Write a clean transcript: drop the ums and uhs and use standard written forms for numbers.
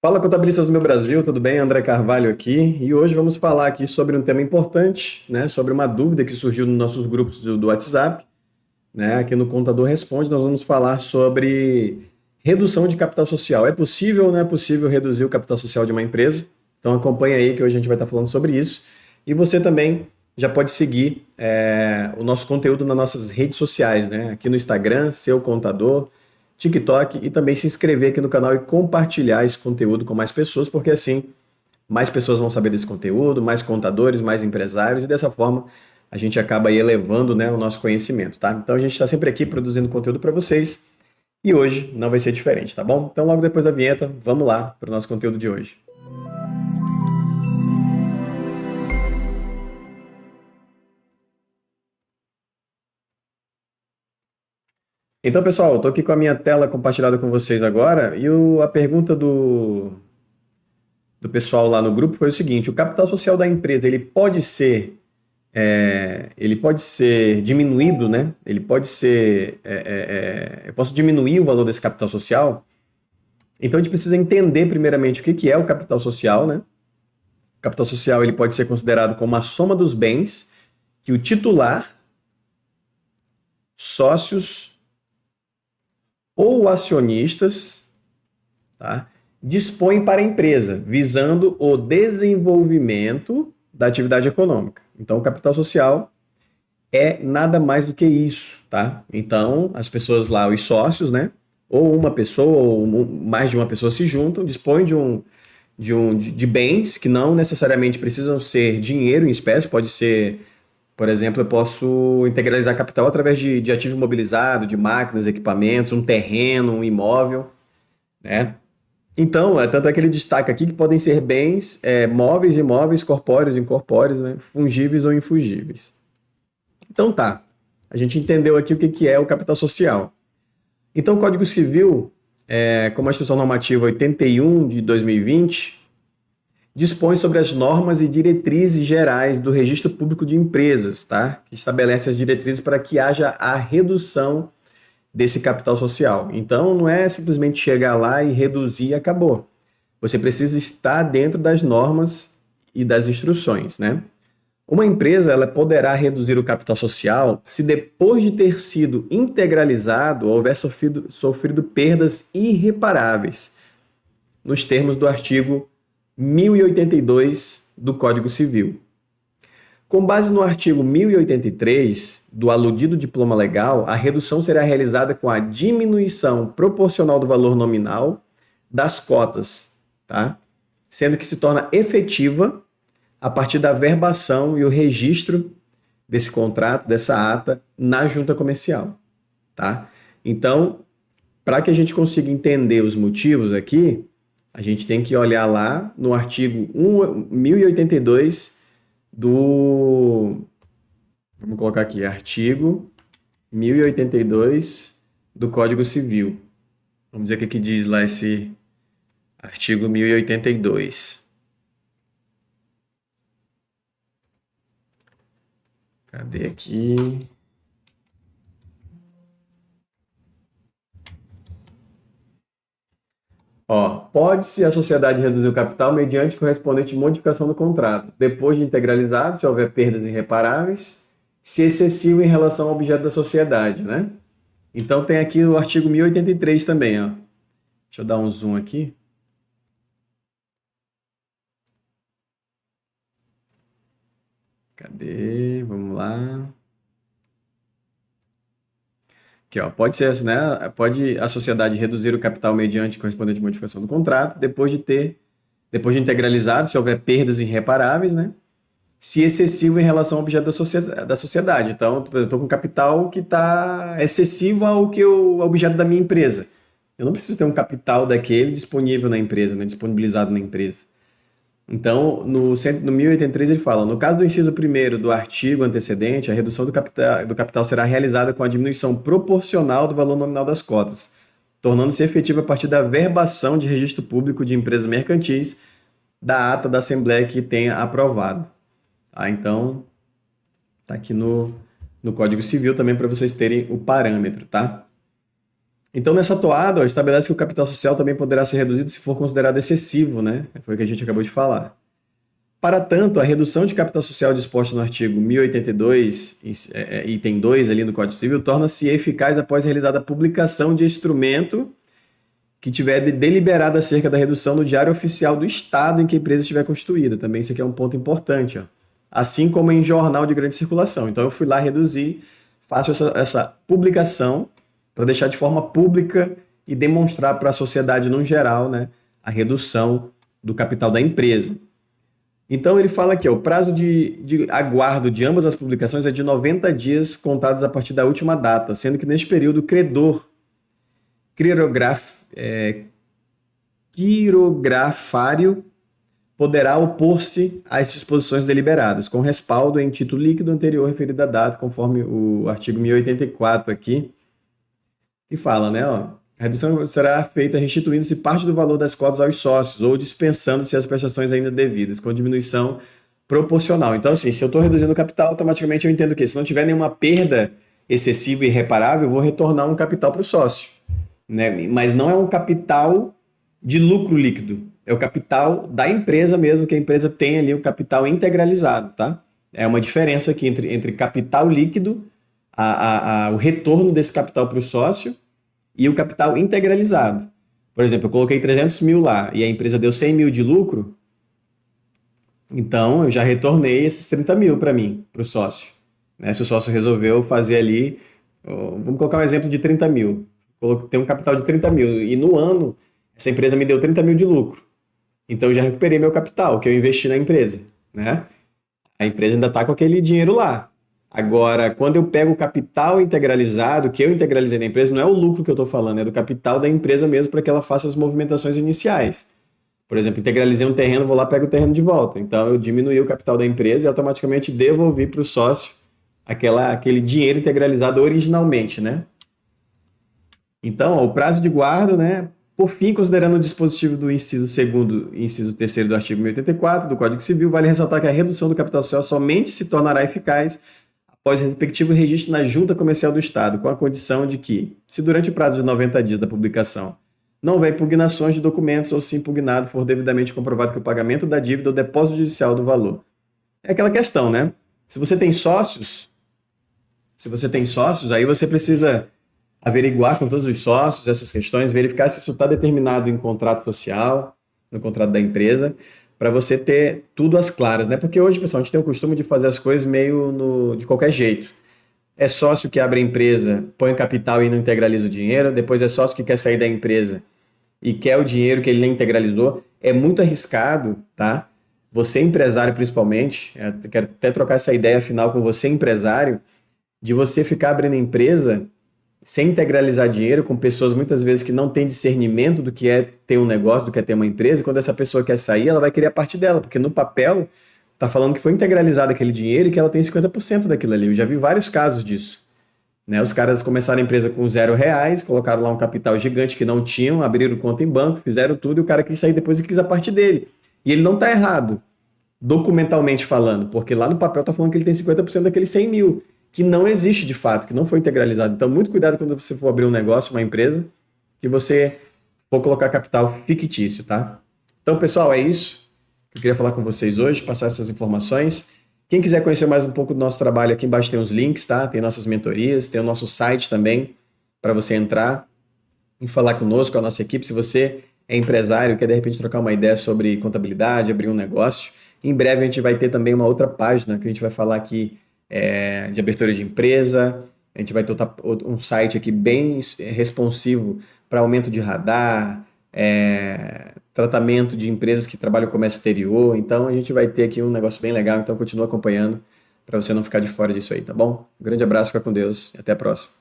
Fala, contabilistas do meu Brasil, tudo bem? André Carvalho aqui e hoje vamos falar aqui sobre um tema importante, né? Sobre uma dúvida que surgiu nos nossos grupos do WhatsApp, né? Aqui no Contador Responde, nós vamos falar sobre redução de capital social. É possível ou não é possível reduzir o capital social de uma empresa? Então acompanha aí que hoje a gente vai estar falando sobre isso. E você também já pode seguir o nosso conteúdo nas nossas redes sociais, né? Aqui no Instagram, Seu Contador, TikTok e também se inscrever aqui no canal e compartilhar esse conteúdo com mais pessoas, porque assim mais pessoas vão saber desse conteúdo, mais contadores, mais empresários e dessa forma a gente acaba aí elevando, né, o nosso conhecimento, tá? Então a gente está sempre aqui produzindo conteúdo para vocês e hoje não vai ser diferente, tá bom? Então logo depois da vinheta, vamos lá para o nosso conteúdo de hoje. Então, pessoal, eu estou aqui com a minha tela compartilhada com vocês agora e a pergunta do pessoal lá no grupo foi o seguinte: o capital social da empresa ele pode ser diminuído, né? Ele pode ser, eu posso diminuir o valor desse capital social? Então a gente precisa entender primeiramente o que é o capital social, né? O capital social ele pode ser considerado como a soma dos bens que o titular, sócios ou acionistas, tá, dispõe para a empresa, visando o desenvolvimento da atividade econômica. Então, o capital social é nada mais do que isso, tá? Então, as pessoas lá, os sócios, né? Ou uma pessoa, ou mais de uma pessoa se juntam, dispõem de bens que não necessariamente precisam ser dinheiro em espécie, pode ser, por exemplo, eu posso integralizar capital através de ativo imobilizado, de máquinas, equipamentos, um terreno, um imóvel, né? Então, tanto é que ele destaca aqui que podem ser bens móveis, imóveis, corpóreos, incorpóreos, né? Fungíveis ou infungíveis. Então tá, a gente entendeu aqui o que é o capital social. Então o Código Civil, como a Instrução Normativa 81 de 2020, dispõe sobre as normas e diretrizes gerais do Registro Público de Empresas, tá? Que estabelece as diretrizes para que haja a redução desse capital social. Então não é simplesmente chegar lá e reduzir e acabou. Você precisa estar dentro das normas e das instruções, né? Uma empresa ela poderá reduzir o capital social se depois de ter sido integralizado houver sofrido perdas irreparáveis, nos termos do artigo 1082 do Código Civil. Com base no artigo 1083 do aludido diploma legal, a redução será realizada com a diminuição proporcional do valor nominal das cotas, tá? Sendo que se torna efetiva a partir da verbação e o registro desse contrato, dessa ata, na junta comercial, tá? Então, para que a gente consiga entender os motivos aqui, a gente tem que olhar lá no artigo 1082 do... Vamos colocar aqui, artigo 1082 do Código Civil. Vamos ver o que diz lá esse artigo 1082. Cadê aqui? Ó, pode-se a sociedade reduzir o capital mediante correspondente modificação do contrato, depois de integralizado, se houver perdas irreparáveis, se excessivo em relação ao objeto da sociedade, né? Então tem aqui o artigo 1083 também, ó. Deixa eu dar um zoom aqui. Cadê? Vamos lá. Aqui, ó, pode ser assim, né? Pode a sociedade reduzir o capital mediante correspondente modificação do contrato, depois de integralizado, se houver perdas irreparáveis, né? Se excessivo em relação ao objeto da sociedade. Então, eu estou com capital que está excessivo ao que o objeto da minha empresa. Eu não preciso ter um capital daquele disponível na empresa, né? Disponibilizado na empresa. Então, no 1083 ele fala, no caso do inciso primeiro do artigo antecedente, a redução do capital será realizada com a diminuição proporcional do valor nominal das cotas, tornando-se efetiva a partir da verbação de registro público de empresas mercantis da ata da Assembleia que tenha aprovado. Tá? Então, tá aqui no Código Civil também para vocês terem o parâmetro, tá? Então, nessa toada, ó, estabelece que o capital social também poderá ser reduzido se for considerado excessivo, né? Foi o que a gente acabou de falar. Para tanto, a redução de capital social disposta no artigo 1082, item 2 ali no Código Civil, torna-se eficaz após realizada a publicação de instrumento que tiver deliberado acerca da redução no Diário Oficial do Estado em que a empresa estiver constituída. Também isso aqui é um ponto importante. Ó. Assim como em jornal de grande circulação. Então eu fui lá reduzir, faço essa publicação para deixar de forma pública e demonstrar para a sociedade no geral, né, a redução do capital da empresa. Então ele fala aqui, ó, o prazo de aguardo de ambas as publicações é de 90 dias contados a partir da última data, sendo que neste período o credor quirografário poderá opor-se às disposições deliberadas, com respaldo em título líquido anterior referido à data, conforme o artigo 1084 aqui, que fala, né, ó, a redução será feita restituindo-se parte do valor das cotas aos sócios ou dispensando-se as prestações ainda devidas, com diminuição proporcional. Então, assim, se eu estou reduzindo o capital, automaticamente eu entendo que se não tiver nenhuma perda excessiva e irreparável, eu vou retornar um capital para o sócio. Né? Mas não é um capital de lucro líquido, é o capital da empresa mesmo, que a empresa tem ali o capital integralizado, tá? É uma diferença aqui entre capital líquido, o retorno desse capital para o sócio, e o capital integralizado. Por exemplo, eu coloquei 300 mil lá e a empresa deu 100 mil de lucro, então eu já retornei esses 30 mil para mim, para o sócio. Né? Se o sócio resolveu fazer ali, vamos colocar um exemplo de 30 mil, tem um capital de 30 mil e no ano essa empresa me deu 30 mil de lucro. Então eu já recuperei meu capital que eu investi na empresa. Né? A empresa ainda está com aquele dinheiro lá. Agora, quando eu pego o capital integralizado, que eu integralizei na empresa, não é o lucro que eu estou falando, é do capital da empresa mesmo para que ela faça as movimentações iniciais. Por exemplo, integralizei um terreno, vou lá e pego o terreno de volta. Então, eu diminuí o capital da empresa e automaticamente devolvi para o sócio aquele dinheiro integralizado originalmente, né? Então, ó, o prazo de guarda, né? Por fim, considerando o dispositivo do inciso 2º e inciso 3º do artigo 1084 do Código Civil, vale ressaltar que a redução do capital social somente se tornará eficaz após o respectivo registro na Junta Comercial do Estado, com a condição de que, se durante o prazo de 90 dias da publicação não houver impugnações de documentos ou se impugnado for devidamente comprovado que o pagamento da dívida ou depósito judicial do valor. É aquela questão, né? Se você tem sócios, aí você precisa averiguar com todos os sócios essas questões, verificar se isso está determinado em contrato social, no contrato da empresa, para você ter tudo às claras, né? Porque hoje, pessoal, a gente tem o costume de fazer as coisas meio de qualquer jeito. É sócio que abre a empresa, põe o capital e não integraliza o dinheiro, depois é sócio que quer sair da empresa e quer o dinheiro que ele nem integralizou. É muito arriscado, tá? Você empresário principalmente, quero até trocar essa ideia final com você empresário, de você ficar abrindo empresa sem integralizar dinheiro com pessoas muitas vezes que não têm discernimento do que é ter um negócio, do que é ter uma empresa, e quando essa pessoa quer sair, ela vai querer a parte dela, porque no papel tá falando que foi integralizado aquele dinheiro e que ela tem 50% daquilo ali. Eu já vi vários casos disso. Né? Os caras começaram a empresa com R$0, colocaram lá um capital gigante que não tinham, abriram conta em banco, fizeram tudo e o cara quis sair depois e quis a parte dele. E ele não tá errado, documentalmente falando, porque lá no papel tá falando que ele tem 50% daqueles 100 mil, que não existe de fato, que não foi integralizado. Então, muito cuidado quando você for abrir um negócio, uma empresa, que você for colocar capital fictício, tá? Então, pessoal, é isso que eu queria falar com vocês hoje, passar essas informações. Quem quiser conhecer mais um pouco do nosso trabalho, aqui embaixo tem os links, tá? Tem nossas mentorias, tem o nosso site também, para você entrar e falar conosco, com a nossa equipe. Se você é empresário, quer de repente trocar uma ideia sobre contabilidade, abrir um negócio, em breve a gente vai ter também uma outra página que a gente vai falar aqui de abertura de empresa. A gente vai ter um site aqui bem responsivo para aumento de radar, tratamento de empresas que trabalham com comércio exterior. Então a gente vai ter aqui um negócio bem legal, então continua acompanhando para você não ficar de fora disso aí, tá bom? Um grande abraço, fica com Deus e até a próxima.